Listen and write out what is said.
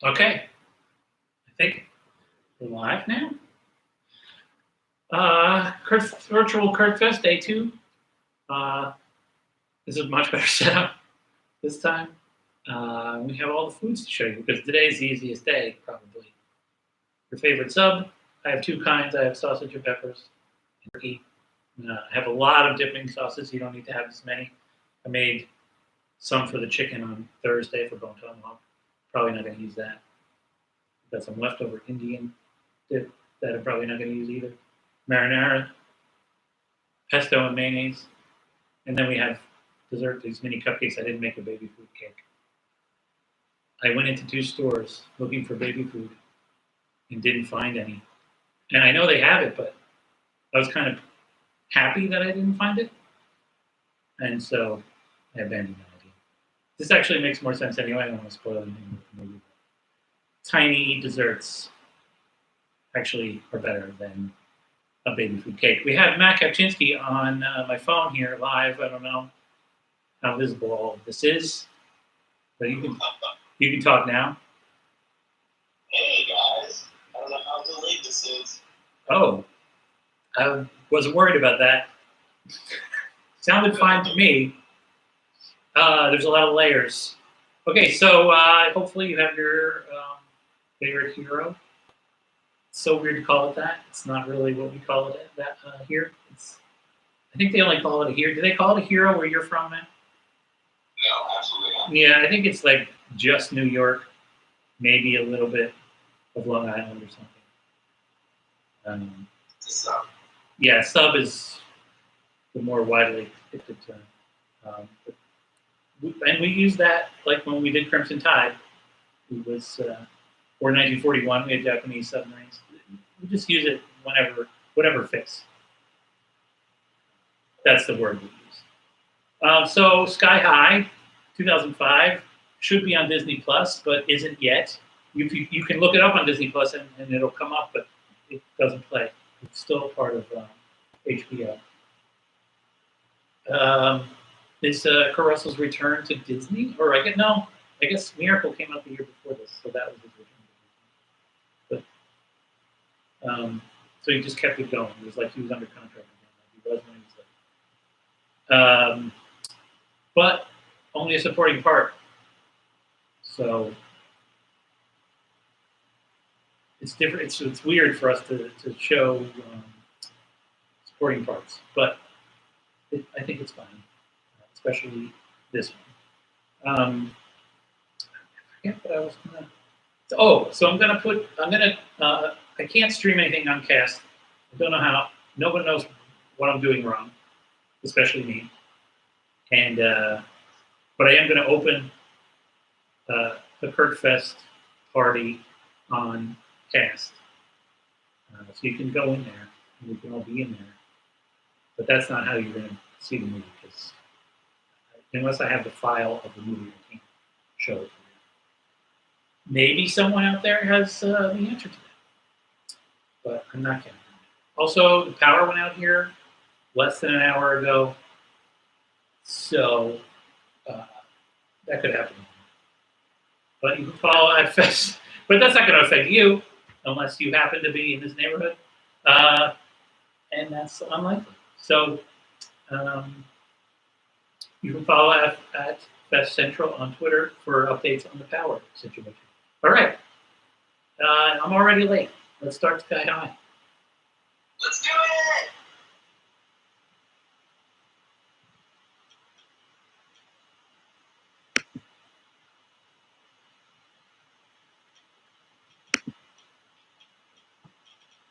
Okay, I think we're live now. Virtual KurtFest Day 2. This is a much better setup this time. We have all the foods to show you because today's the easiest day, probably. Your favorite sub, I have two kinds. I have sausage and peppers and turkey. I have a lot of dipping sauces. You don't need to have as many. I made some for the chicken on Thursday for bone tomahawk. Probably not going to use that. Got some leftover Indian dip that I'm probably not going to use either. Marinara, pesto and mayonnaise. And then we have dessert, these mini cupcakes. I didn't make a baby food cake. I went into 2 stores looking for baby food and didn't find any. And I know they have it, but I was kind of happy that I didn't find it. And so I abandoned that idea. This actually makes more sense anyway. I don't want to spoil anything. Maybe. Tiny desserts actually are better than a baby food cake. We have Matt Kapczynski on my phone here live. I don't know how visible all of this is, but you can talk now. Hey guys, I don't know how delayed this is. Oh, I wasn't worried about that. Sounded fine to me. There's a lot of layers. Okay, so hopefully you have your favorite hero. It's so weird to call it that. It's not really what we call it here. I think they only call it a hero. Do they call it a hero where you're from, man? No, absolutely not. Yeah, I think it's like just New York, maybe a little bit of Long Island or something. Sub. Yeah, sub is the more widely accepted term. And we use that like when we did Crimson Tide. It was or 1941. We had Japanese submarines. We just use it whatever fits. That's the word we use. So Sky High, 2005, should be on Disney Plus, but isn't yet. You can look it up on Disney Plus and it'll come up, but it doesn't play. It's still part of HBO. Is Kurt Russell's return to Disney? Or I guess Miracle came out the year before this, so that was his return to Disney. But so he just kept it going. It was like he was under contract again. Like he was when he was like. But only a supporting part. So it's different. It's weird for us to show supporting parts, but I think it's fine, especially this one. I forget what I was gonna. Oh, so I can't stream anything on Cast. I don't know how. No one knows what I'm doing wrong, especially me. And but I am going to open the KurtFest party on Cast, so you can go in there and we can all be in there. But that's not how you're going to see the movie, because unless I have the file of the movie, I can't show it. Maybe someone out there has the answer to that, but I'm not counting. Also, the power went out here less than an hour ago, so that could happen. But you can follow at Fest, but that's not going to affect you unless you happen to be in this neighborhood, and that's unlikely. So you can follow at Fest Central on Twitter for updates on the power situation. All right. I'm already late. Let's start Sky High.